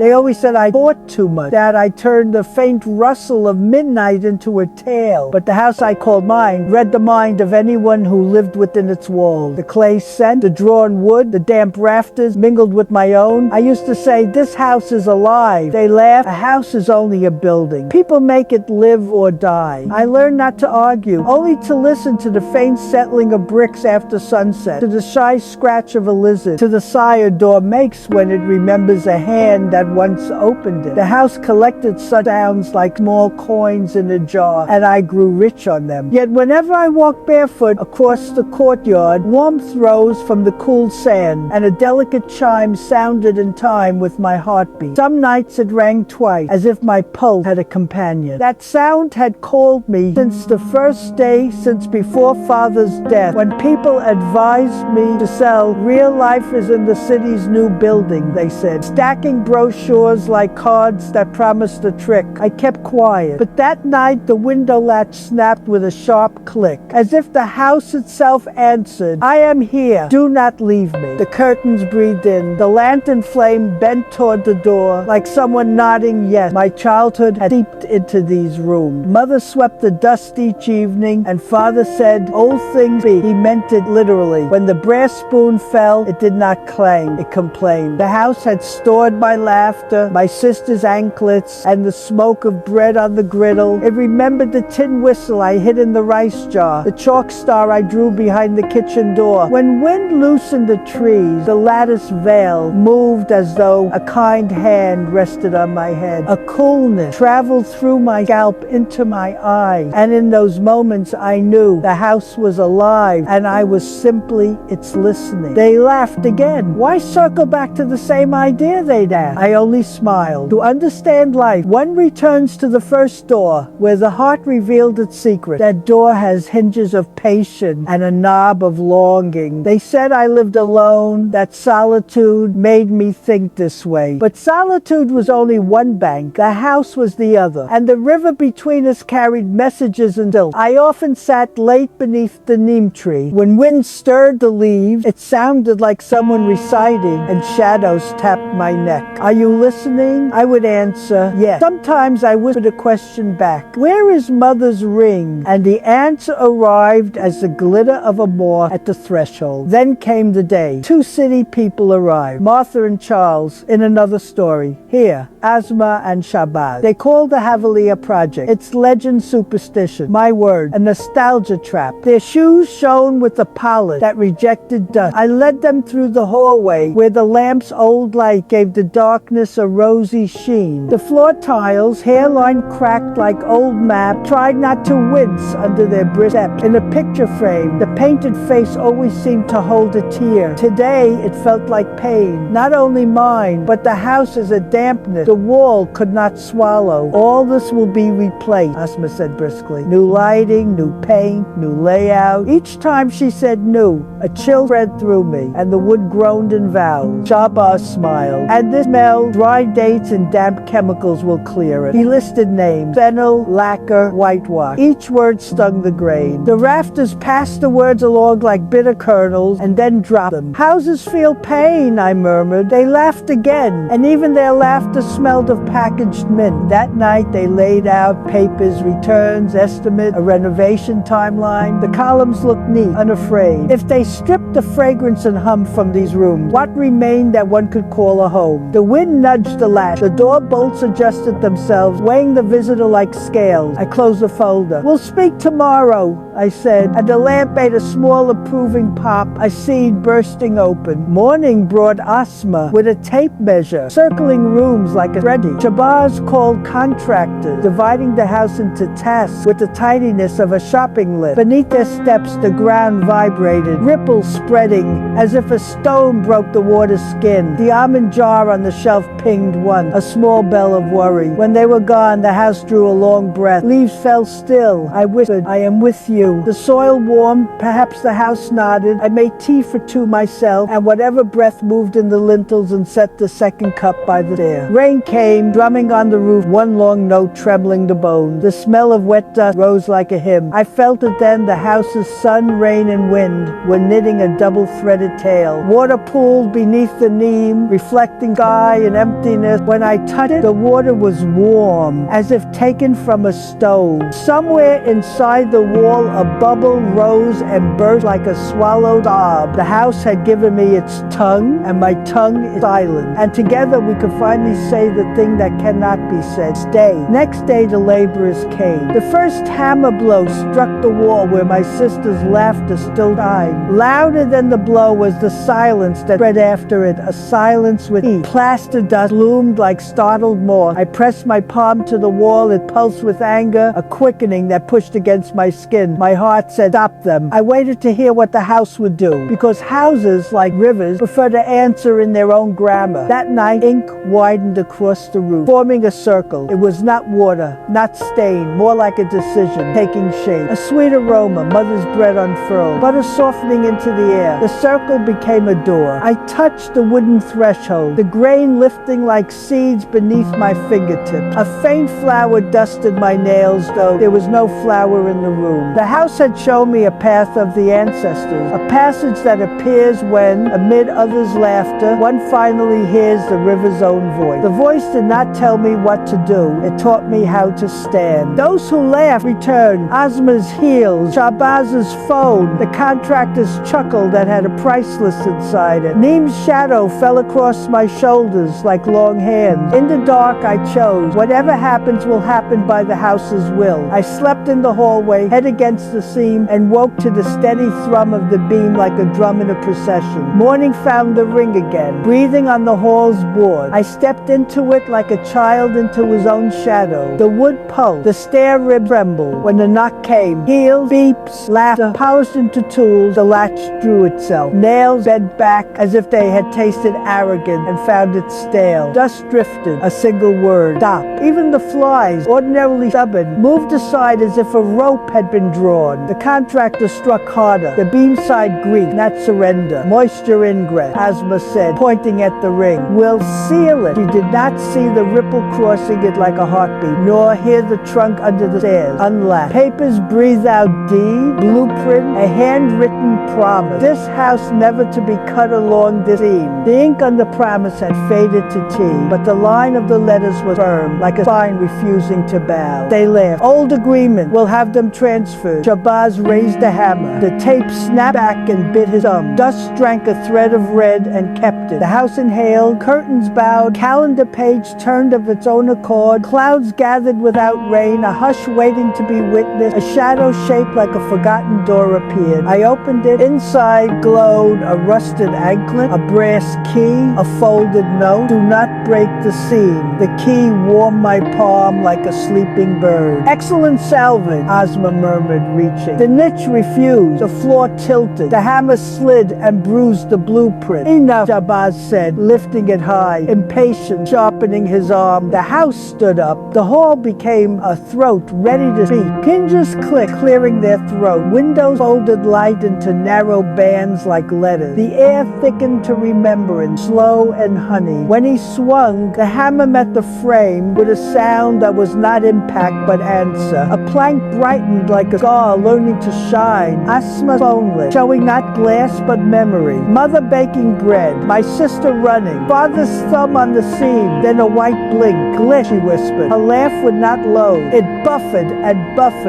They always said I thought too much, that I turned the faint rustle of midnight into a tale. But the house I called mine read the mind of anyone who lived within its walls. The clay scent, the drawn wood, the damp rafters mingled with my own. I used to say, this house is alive. They laughed, a house is only a building. People make it live or die. I learned not to argue, only to listen to the faint settling of bricks after sunset, to the shy scratch of a lizard, to the sigh a door makes when it remembers a hand that once opened it. The house collected such sounds like small coins in a jar, and I grew rich on them. Yet whenever I walked barefoot across the courtyard, warmth rose from the cool sand, and a delicate chime sounded in time with my heartbeat. Some nights it rang twice, as if my pulse had a companion. That sound had called me since the first day since before Father's death, when people advised me to sell. Real life is in the city's new building, they said, stacking brochures like cards that promised a trick. I kept quiet, but that night the window latch snapped with a sharp click, as if the house itself answered, I am here, do not leave me. The curtains breathed in, the lantern flame bent toward the door, like someone nodding yes. My childhood had seeped into these rooms. Mother swept the dust each evening, and Father said, old things be. He meant it literally. When the brass spoon fell, it did not clang, it complained. The house had stored my laughter, my sister's anklets, and the smoke of bread on the griddle. It remembered the tin whistle I hid in the rice jar, the chalk star I drew behind the kitchen door. When wind loosened the trees, the lattice veil moved as though a kind hand rested on my head. A coolness traveled through my scalp into my eyes, and in those moments I knew the house was alive, and I was simply its listening. They laughed again. Why circle back to the same idea, they'd ask. I only smiled. To understand life, one returns to the first door, where the heart revealed its secret. That door has hinges of patience and a knob of longing. They said I lived alone, that solitude made me think this way. But solitude was only one bank, the house was the other, and the river between us carried messages and silt. I often sat late beneath the neem tree. When wind stirred the leaves, it sounded like someone reciting, and shadows tapped my neck. Are you listening? I would answer, yes. Sometimes I whispered a question back. Where is Mother's ring? And the answer arrived as the glitter of a moth at the threshold. Then came the day. Two city people arrived, Martha and Charles, in another story. Here, Asma and Shabazz. They called the Havaliya Project. It's legend superstition, my word, a nostalgia trap. Their shoes shone with the polish that rejected dust. I led them through the hallway where the lamp's old light gave the darkness a rosy sheen. The floor tiles, hairline cracked like old map, tried not to wince under their brisk steps. In a picture frame, the painted face always seemed to hold a tear. Today, it felt like pain. Not only mine, but the house's a dampness the wall could not swallow. All this will be replaced, Asma said briskly. New lighting, new paint, new layout. Each time she said new, a chill spread through me, and the wood groaned in vows. Shabazz smiled. And this smell, dry dates and damp chemicals will clear it. He listed names: fennel, lacquer, whitewash. Each word stung the grain. The rafters passed the words along like bitter kernels and then dropped them. Houses feel pain, I murmured. They laughed again, and even their laughter smelled of packaged mint. That night they laid out papers, returns, estimate, a renovation timeline. The columns looked neat, unafraid. If they stripped the fragrance and hum from these rooms, what remained that one could call a home? The wind nudged the latch. The door bolts adjusted themselves, weighing the visitor like scales. I closed the folder. We'll speak tomorrow, I said, and the lamp made a small approving pop, a seed bursting open. Morning brought Asma with a tape measure, circling rooms like a thready. Shabazz called contractors, dividing the house into tasks with the tidiness of a shopping list. Beneath their steps, the ground vibrated, ripples spreading as if a stone broke the water's skin. The almond jar on the shelf pinged once, a small bell of worry. When they were gone, the house drew a long breath. Leaves fell still. I whispered, I am with you. The soil warmed, perhaps the house nodded. I made tea for two myself, and whatever breath moved in the lintels and set the second cup by the stair. Rain came, drumming on the roof, one long note trembling the bones. The smell of wet dust rose like a hymn. I felt it then, the house's sun, rain, and wind were knitting a double-threaded tale. Water pooled beneath the neem, reflecting sky and emptiness. When I touched it, the water was warm, as if taken from a stove. Somewhere inside the wall, a bubble rose and burst like a swallowed sob. The house had given me its tongue, and my tongue is silent. And together we could finally say the thing that cannot be said. Stay. Next day the laborers came. The first hammer blow struck the wall where my sister's laughter still died. Louder than the blow was the silence that spread after it, a silence with heat. Plaster dust loomed like startled moth. I pressed my palm to the wall. It pulsed with anger, a quickening that pushed against my skin. My heart said, stop them. I waited to hear what the house would do, because houses, like rivers, prefer to answer in their own grammar. That night, ink widened across the roof, forming a circle. It was not water, not stain, more like a decision, taking shape. A sweet aroma, mother's bread unfurled, butter softening into the air. The circle became a door. I touched the wooden threshold, the grain lifting like seeds beneath my fingertips. A faint flower dusted my nails, though there was no flower in the room. The house had shown me a path of the ancestors, a passage that appears when, amid others' laughter, one finally hears the river's own voice. The voice did not tell me what to do. It taught me how to stand. Those who laughed returned. Ozma's heels, Shahbaz's phone, the contractor's chuckle that had a price list inside it. Neem's shadow fell across my shoulders like long hands. In the dark, I chose. Whatever happens will happen by the house's will. I slept in the hallway, head against the seam, and woke to the steady thrum of the beam like a drum in a procession. Morning found the ring again, breathing on the hall's board. I stepped into it like a child into his own shadow. The wood pulsed, the stair rib trembled. When the knock came, heels, beeps, laughter, polished into tools, the latch drew itself. Nails bent back as if they had tasted arrogant and found it stale. Dust drifted, a single word, stop. Even the flies, ordinarily stubborn, moved aside as if a rope had been drawn. The contractor struck harder. The beam side creaked, not surrender. Moisture ingress, Ozma said, pointing at the ring. We'll seal it. She did not see the ripple crossing it like a heartbeat, nor hear the trunk under the stairs. Unlatched. Papers breathed out deed, blueprint, a handwritten promise. This house never to be cut along this seam. The ink on the promise had faded to tea, but the line of the letters was firm, like a spine refusing to bow. They laughed. Old agreement. We'll have them transferred. Shahbaz raised the hammer. The tape snapped back and bit his thumb. Dust drank a thread of red and kept it. The house inhaled, curtains bowed, calendar page turned of its own accord, clouds gathered without rain, a hush waiting to be witnessed, a shadow shaped like a forgotten door appeared. I opened it. Inside glowed a rusted anklet, a brass key, a folded note. Do not break the seam. The key warmed my palm like a sleeping bird. Excellent salvage, Ozma murmured, reaching. The niche refused. The floor tilted. The hammer slid and bruised the blueprint. Enough, Shahbaz said, lifting it high, impatient, sharpening his arm. The house stood up. The hall became a throat ready to speak. Hinges clicked, clearing their throat. Windows folded light into narrow bands like letters. The air thickened to remembrance, slow and honey. When he swung, the hammer met the frame with a sound that was not impact but answer. A plank brightened like a star learning to shine. Ozma phone lit, showing not glass but memory. Mother baking bread, my sister running, father's thumb on the seam, then a white blink. Glitch, she whispered. Her laugh would not load. It buffeted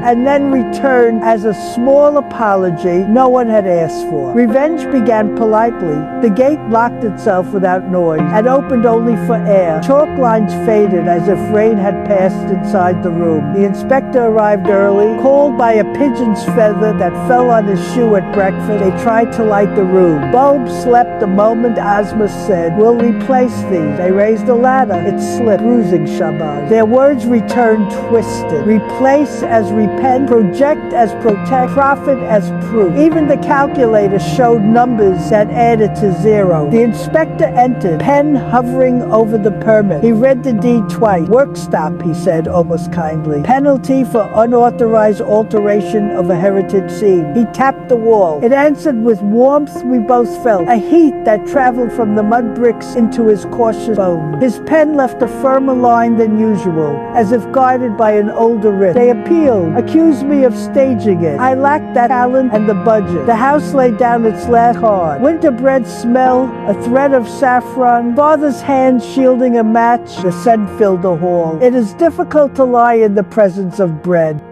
and then returned as a small apology no one had asked for. Revenge began politely. The gate locked itself without noise and opened only for air. Chalk lines faded as if rain had passed inside the room. The inspector arrived early, called by a pigeon's feather that fell on his shoe at breakfast. They tried to light the room. Bulb slept the moment Ozma said, we'll replace these. They raised a ladder. It slipped, bruising Shahbaz. Their words returned twisted. Replace as repent, project as protect, profit as proof. Even the calculator showed numbers that added to zero. The inspector entered, pen hovering over the permit. He read the deed twice. Work stop, he said almost kindly. Penalty for unauthorized alteration of a heritage seam. He tapped the wall. It answered with warmth we both felt, a heat that traveled from the mud bricks into his cautious bone. His pen left a firmer line than usual, as if guided by an older writ. They appealed, accused me of staging it. I lacked that talent and the budget. The house laid down its last card. Winter bread smell, a thread of saffron. father's hand shielding a match, the scent filled the hall. It is difficult to lie in the presence of bread.